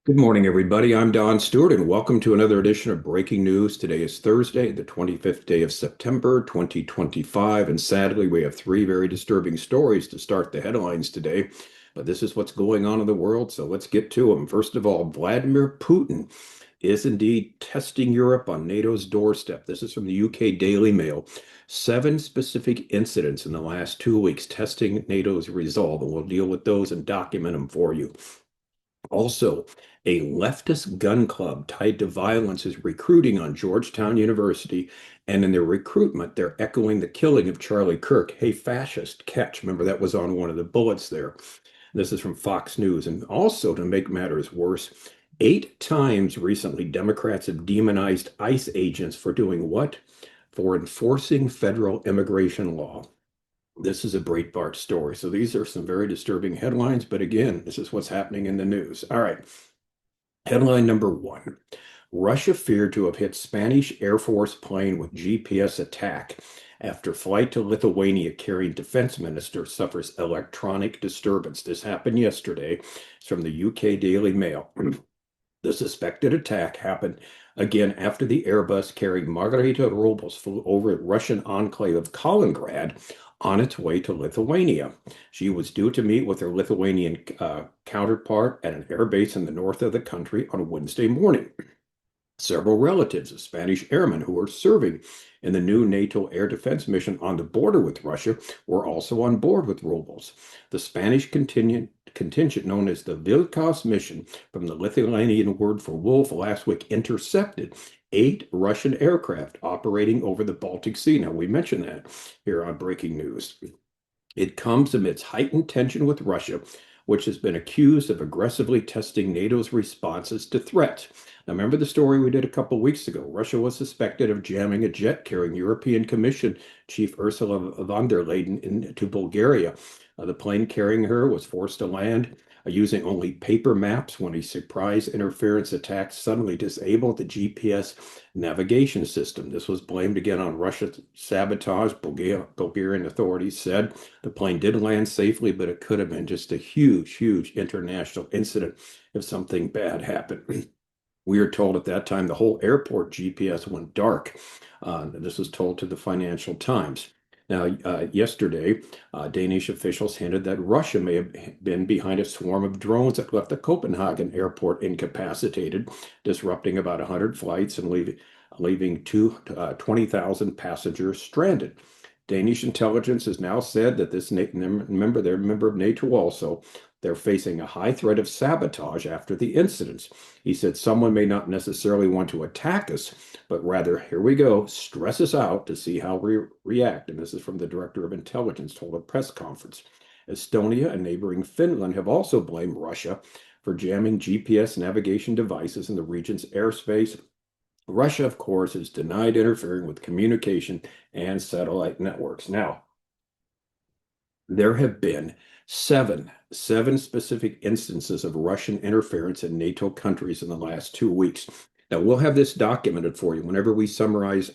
Good morning, everybody. I'm Don Stewart, and welcome to another edition of Breaking News. Today is Thursday, the 25th day of September, 2025, and sadly, we have three very disturbing stories to start the headlines today. But this is what's going on in the world, so let's get to them. First of all, Vladimir Putin is indeed testing Europe on NATO's doorstep. This is from the UK Daily Mail. Seven specific incidents in the last 2 weeks testing NATO's resolve, and we'll deal with those and document them for you. Also, a leftist gun club tied to violence is recruiting on Georgetown University, and in their recruitment, they're echoing the killing of Charlie Kirk. Hey, fascist, catch. Remember, that was on one of the bullets there. This is from Fox News. And also, to make matters worse, 8 times recently, Democrats have demonized ICE agents for doing what? For enforcing federal immigration law. This is a Breitbart story. So these are some very disturbing headlines, but again, this is what's happening in the news. All right. Headline number one. Russia feared to have hit Spanish Air Force plane with GPS attack after flight to Lithuania carrying defense minister suffers electronic disturbance. This happened yesterday. It's from the UK Daily Mail. The suspected attack happened again after the Airbus carrying Margarita Robles flew over the Russian enclave of Kaliningrad on its way to Lithuania. She was due to meet with her Lithuanian counterpart at an airbase in the north of the country on Wednesday morning. Several relatives of Spanish airmen who were serving in the new NATO air defense mission on the border with Russia were also on board with Robles. The Spanish contingent known as the Vilkas mission, from the Lithuanian word for wolf, last week intercepted 8 Russian aircraft operating over the Baltic Sea. Now, we mentioned that here on Breaking News. It comes amidst heightened tension with Russia, which has been accused of aggressively testing NATO's responses to threats. Now, remember the story we did a couple weeks ago? Russia was suspected of jamming a jet carrying European Commission Chief Ursula von der Leyen into Bulgaria. The plane carrying her was forced to land using only paper maps when a surprise interference attack suddenly disabled the GPS navigation system. This was blamed again on Russia's sabotage. Bulgarian authorities said the plane did land safely, but it could have been just a huge, huge international incident if something bad happened. We are told at that time the whole airport GPS went dark. This was told to the Financial Times. Now, yesterday, Danish officials hinted that Russia may have been behind a swarm of drones that left the Copenhagen airport incapacitated, disrupting about 100 flights and leaving 20,000 passengers stranded. Danish intelligence has now said that this they're a member of NATO also. They're facing a high threat of sabotage after the incidents. He said someone may not necessarily want to attack us, but rather, here we go, stress us out to see how we react. And this is from the director of intelligence, told a press conference. Estonia and neighboring Finland have also blamed Russia for jamming GPS navigation devices in the region's airspace. Russia, of course, has denied interfering with communication and satellite networks. Now, there have been seven specific instances of Russian interference in NATO countries in the last 2 weeks. Now, we'll have this documented for you whenever we summarize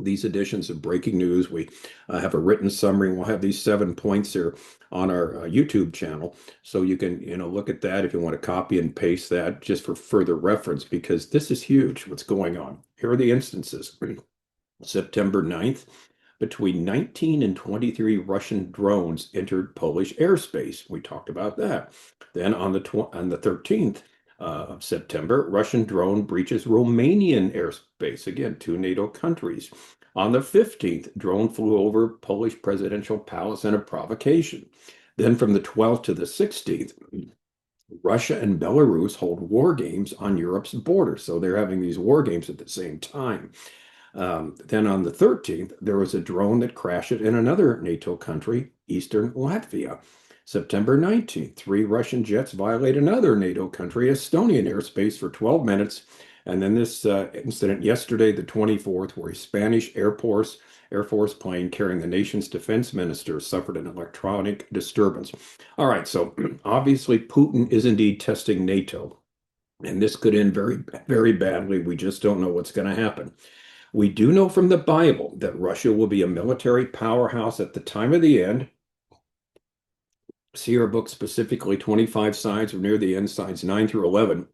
these editions of Breaking News. We have a written summary. We'll have these 7 points here on our YouTube channel, so you can look at that if you want to copy and paste that just for further reference, because this is huge what's going on. Here are the instances. September 9th, between 19 and 23 Russian drones entered Polish airspace. We talked about that. Then on the 13th of September, Russian drone breaches Romanian airspace. Again, 2 NATO countries. On the 15th, drone flew over Polish presidential palace in a provocation. Then from the 12th to the 16th, Russia and Belarus hold war games on Europe's border. So they're having these war games at the same time. Then on the 13th, there was a drone that crashed in another NATO country, eastern Latvia. September 19th, 3 Russian jets violate another NATO country, Estonian airspace, for 12 minutes. And then this incident yesterday, the 24th, where a Spanish Air Force plane carrying the nation's defense minister suffered an electronic disturbance. All right, so obviously Putin is indeed testing NATO. And this could end very, very badly. We just don't know what's going to happen. We do know from the Bible that Russia will be a military powerhouse at the time of the end. See our book specifically, 25 Signs, or near the end, signs 9 through 11,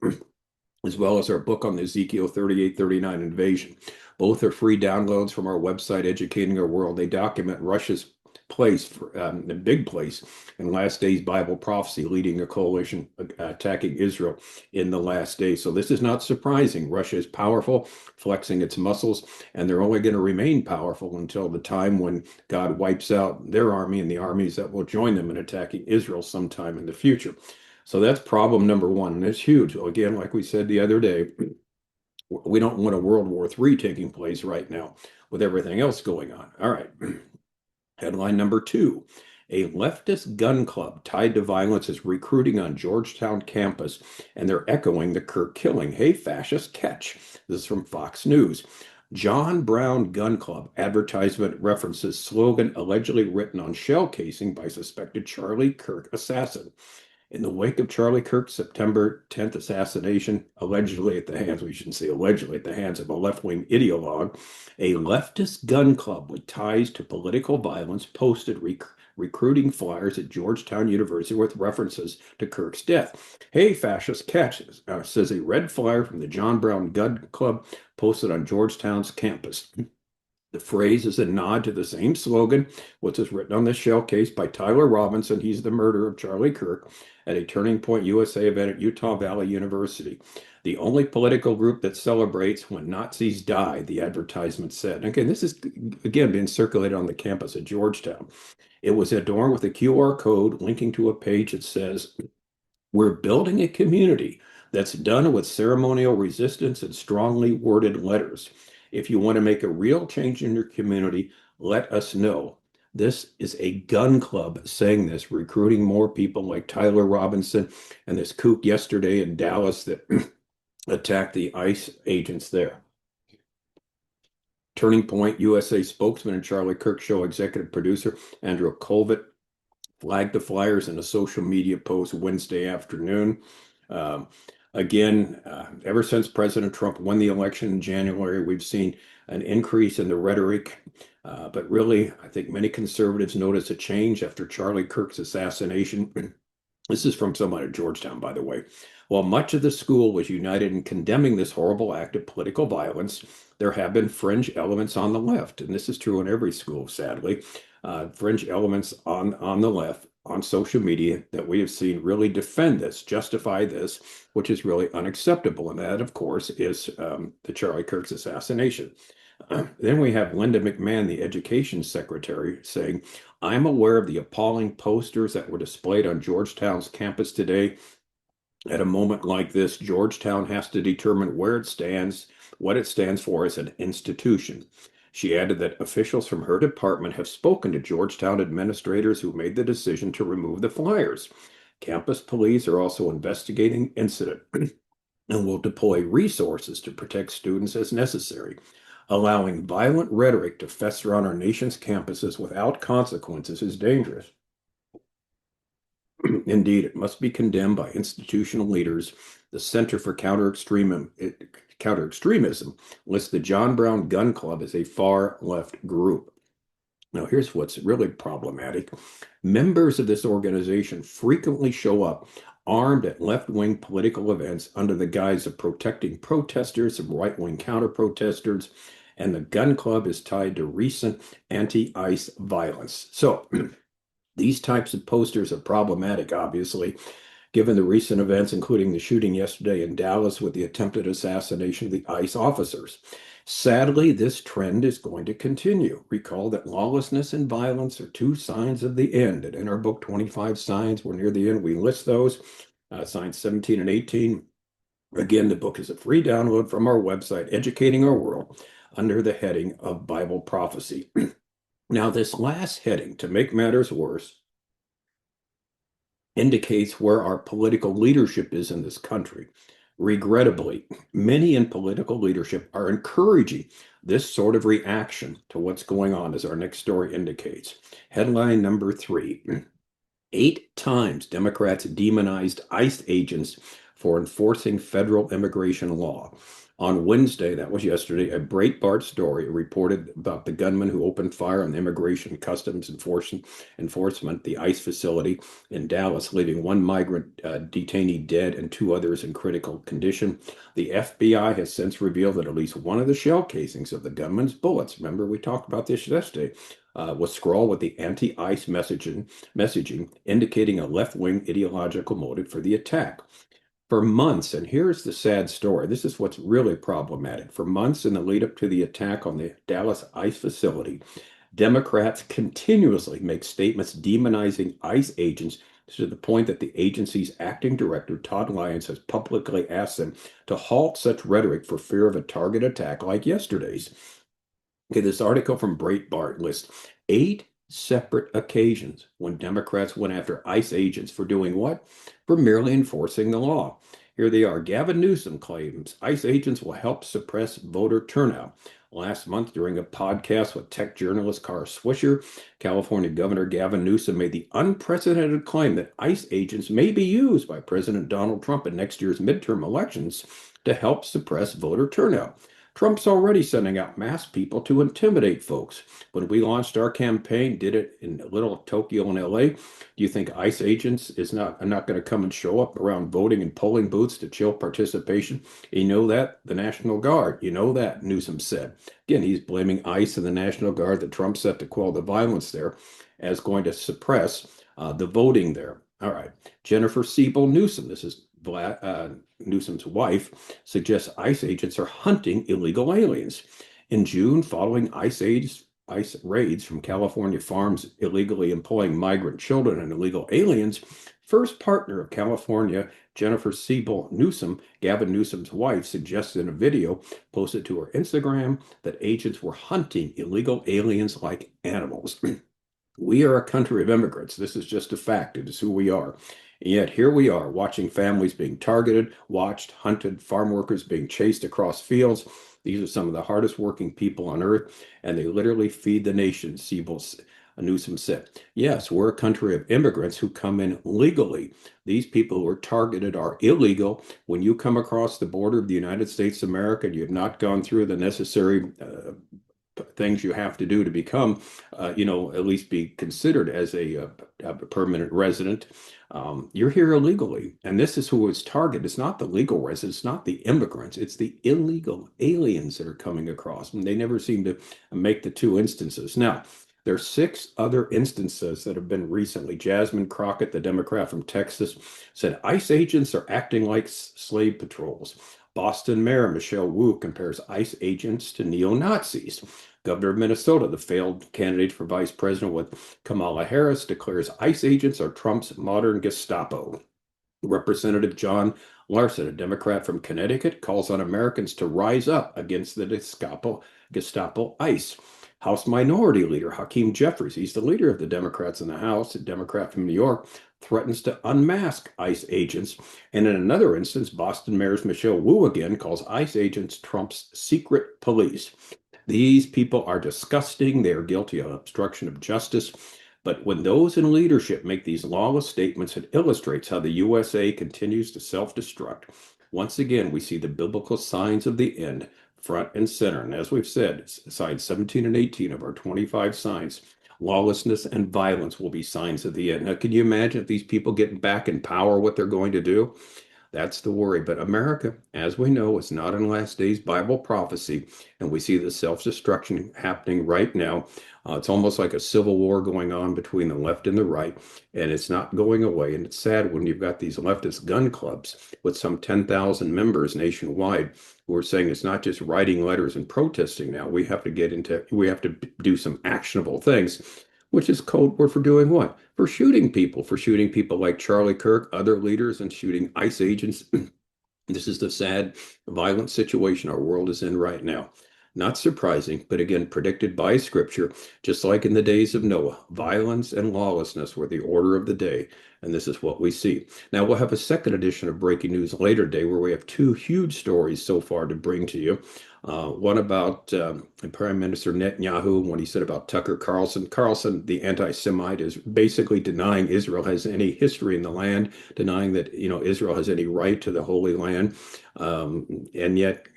as well as our book on the Ezekiel 38-39 invasion. Both are free downloads from our website, Educating Our World. They document Russia's place, the big place in last days Bible prophecy, leading a coalition attacking Israel in the last days. So this is not surprising. Russia is powerful, flexing its muscles, and they're only going to remain powerful until the time when God wipes out their army and the armies that will join them in attacking Israel sometime in the future. So that's problem number one, and it's huge. Again, like we said the other day, we don't want a World War III taking place right now with everything else going on. All right. Headline number two, a leftist gun club tied to violence is recruiting on Georgetown campus, and they're echoing the Kirk killing. Hey, fascist, catch. This is from Fox News. John Brown Gun Club advertisement references slogan allegedly written on shell casing by suspected Charlie Kirk assassin. In the wake of Charlie Kirk's September 10th assassination, allegedly at the hands, we shouldn't say allegedly at the hands of a left-wing ideologue, a leftist gun club with ties to political violence posted recruiting flyers at Georgetown University with references to Kirk's death. Hey, fascist, catch, says a red flyer from the John Brown Gun Club posted on Georgetown's campus. The phrase is a nod to the same slogan, which is written on the shell case by Tyler Robinson. He's the murderer of Charlie Kirk at a Turning Point USA event at Utah Valley University. The only political group that celebrates when Nazis die, the advertisement said. Okay, this is, again, being circulated on the campus at Georgetown. It was adorned with a QR code linking to a page that says, "We're building a community that's done with ceremonial resistance and strongly worded letters. If you want to make a real change in your community, let us know." This is a gun club saying this, recruiting more people like Tyler Robinson and this kook yesterday in Dallas that attacked the ICE agents there. Turning Point USA spokesman and Charlie Kirk Show executive producer Andrew Colvett flagged the flyers in a social media post Wednesday afternoon. Again, ever since President Trump won the election in January, we've seen an increase in the rhetoric. But really, I think many conservatives noticed a change after Charlie Kirk's assassination. This is from someone at Georgetown, by the way. While much of the school was united in condemning this horrible act of political violence, there have been fringe elements on the left, and this is true in every school, sadly, fringe elements on the left on social media that we have seen really defend this, justify this, which is really unacceptable. And that, of course, is the Charlie Kirk's assassination. Then we have Linda McMahon, the education secretary, saying, "I'm aware of the appalling posters that were displayed on Georgetown's campus today. At a moment like this, Georgetown has to determine where it stands, what it stands for as an institution." She added that officials from her department have spoken to Georgetown administrators who made the decision to remove the flyers. Campus police are also investigating the incident and will deploy resources to protect students as necessary. Allowing violent rhetoric to fester on our nation's campuses without consequences is dangerous. Indeed, it must be condemned by institutional leaders. The Center for Counter-Extremism lists the John Brown Gun Club as a far left group. Now, here's what's really problematic. Members of this organization frequently show up armed at left-wing political events under the guise of protecting protesters from right-wing counter-protesters, and the gun club is tied to recent anti-ICE violence. So these types of posters are problematic, obviously, given the recent events, including the shooting yesterday in Dallas with the attempted assassination of the ICE officers. Sadly, this trend is going to continue. Recall that lawlessness and violence are two signs of the end. And in our book, 25 Signs, we're near the end. We list those, signs 17 and 18. Again, the book is a free download from our website, Educating Our World, under the heading of Bible prophecy. Now, this last heading, to make matters worse, indicates where our political leadership is in this country. Regrettably, many in political leadership are encouraging this sort of reaction to what's going on, as our next story indicates. Headline number 3, 8 times Democrats demonized ICE agents for enforcing federal immigration law. On Wednesday, that was yesterday, a Breitbart story reported about the gunman who opened fire on the Immigration and Customs Enforcement, the ICE facility in Dallas, leaving one migrant detainee dead and two others in critical condition. The FBI has since revealed that at least one of the shell casings of the gunman's bullets, remember we talked about this yesterday, was scrawled with the anti-ICE messaging, indicating a left-wing ideological motive for the attack. For months, and here's the sad story. This is what's really problematic. For months in the lead up to the attack on the Dallas ICE facility, Democrats continuously make statements demonizing ICE agents to the point that the agency's acting director, Todd Lyons, has publicly asked them to halt such rhetoric for fear of a target attack like yesterday's. Okay, this article from Breitbart lists 8 separate occasions when Democrats went after ICE agents for doing what? For merely enforcing the law. Here they are. Gavin Newsom claims ICE agents will help suppress voter turnout. Last month, during a podcast with tech journalist Kara Swisher, California Governor Gavin Newsom made the unprecedented claim that ICE agents may be used by President Donald Trump in next year's midterm elections to help suppress voter turnout. Trump's already sending out mass people to intimidate folks. When we launched our campaign, did it in little Tokyo and LA. Do you think ICE agents are not going to come and show up around voting and polling booths to chill participation? You know that? The National Guard. You know that, Newsom said. Again, he's blaming ICE and the National Guard that Trump set to quell the violence there as going to suppress the voting there. All right. Jennifer Siebel Newsom, this is Newsom's wife, suggests ICE agents are hunting illegal aliens. In June, following ICE raids from California farms illegally employing migrant children and illegal aliens, first partner of California, Jennifer Siebel Newsom, Gavin Newsom's wife, suggested in a video posted to her Instagram that agents were hunting illegal aliens like animals. We are a country of immigrants. This is just a fact. It is who we are. And yet here we are watching families being targeted, watched, hunted, farm workers being chased across fields. These are some of the hardest working people on earth, and they literally feed the nation, Newsom said. Yes, we're a country of immigrants who come in legally. These people who are targeted are illegal. When you come across the border of the United States of America and you have not gone through the necessary things you have to do to become, at least be considered as a permanent resident. You're here illegally. And this is who is targeted. It's not the legal residents, it's not the immigrants, it's the illegal aliens that are coming across. And they never seem to make the two instances. Now, there are 6 other instances that have been recently. Jasmine Crockett, the Democrat from Texas, said ICE agents are acting like slave patrols. Boston Mayor Michelle Wu compares ICE agents to neo-Nazis. Governor of Minnesota, the failed candidate for vice president with Kamala Harris, declares ICE agents are Trump's modern Gestapo. Representative John Larson, a Democrat from Connecticut, calls on Americans to rise up against the Gestapo ICE. House Minority Leader Hakeem Jeffries, he's the leader of the Democrats in the House, a Democrat from New York, threatens to unmask ICE agents. And in another instance, Boston Mayor Michelle Wu again calls ICE agents Trump's secret police. These people are disgusting. They are guilty of obstruction of justice. But when those in leadership make these lawless statements, it illustrates how the USA continues to self-destruct. Once again, we see the biblical signs of the end front and center. And as we've said, signs 17 and 18 of our 25 signs, lawlessness and violence will be signs of the end. Now, can you imagine if these people get back in power, what they're going to do? That's the worry. But America, as we know, is not in last days Bible prophecy. And we see the self-destruction happening right now. It's almost like a civil war going on between the left and the right. And it's not going away. And it's sad when you've got these leftist gun clubs with some 10,000 members nationwide who are saying it's not just writing letters and protesting now. We have to do some actionable things, which is code word for doing what? For shooting people like Charlie Kirk, other leaders, and shooting ICE agents. This is the sad, violent situation our world is in right now. Not surprising, but again, predicted by Scripture, just like in the days of Noah, violence and lawlessness were the order of the day, and this is what we see. Now, we'll have a second edition of Breaking News later today where we have 2 huge stories so far to bring to you. One about Prime Minister Netanyahu when he said about Tucker Carlson. Carlson, the anti-Semite, is basically denying Israel has any history in the land, denying that Israel has any right to the Holy Land, and yet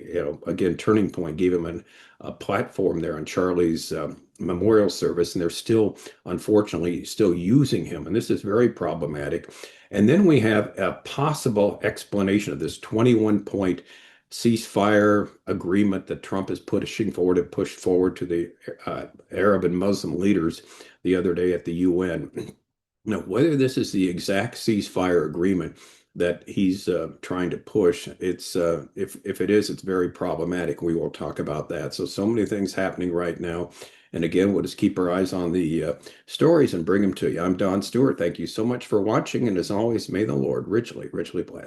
again, Turning Point gave him a platform there on Charlie's memorial service, and they're still, unfortunately, still using him, and this is very problematic. And then we have a possible explanation of this 21-point ceasefire agreement that Trump is pushing forward and pushed forward to the Arab and Muslim leaders the other day at the UN. Now, whether this is the exact ceasefire agreement that he's trying to push, it's if it is, it's very problematic. We will talk about that. So many things happening right now. And again, we'll just keep our eyes on the stories and bring them to you. I'm Don Stewart. Thank you so much for watching. And as always, may the Lord richly, richly bless.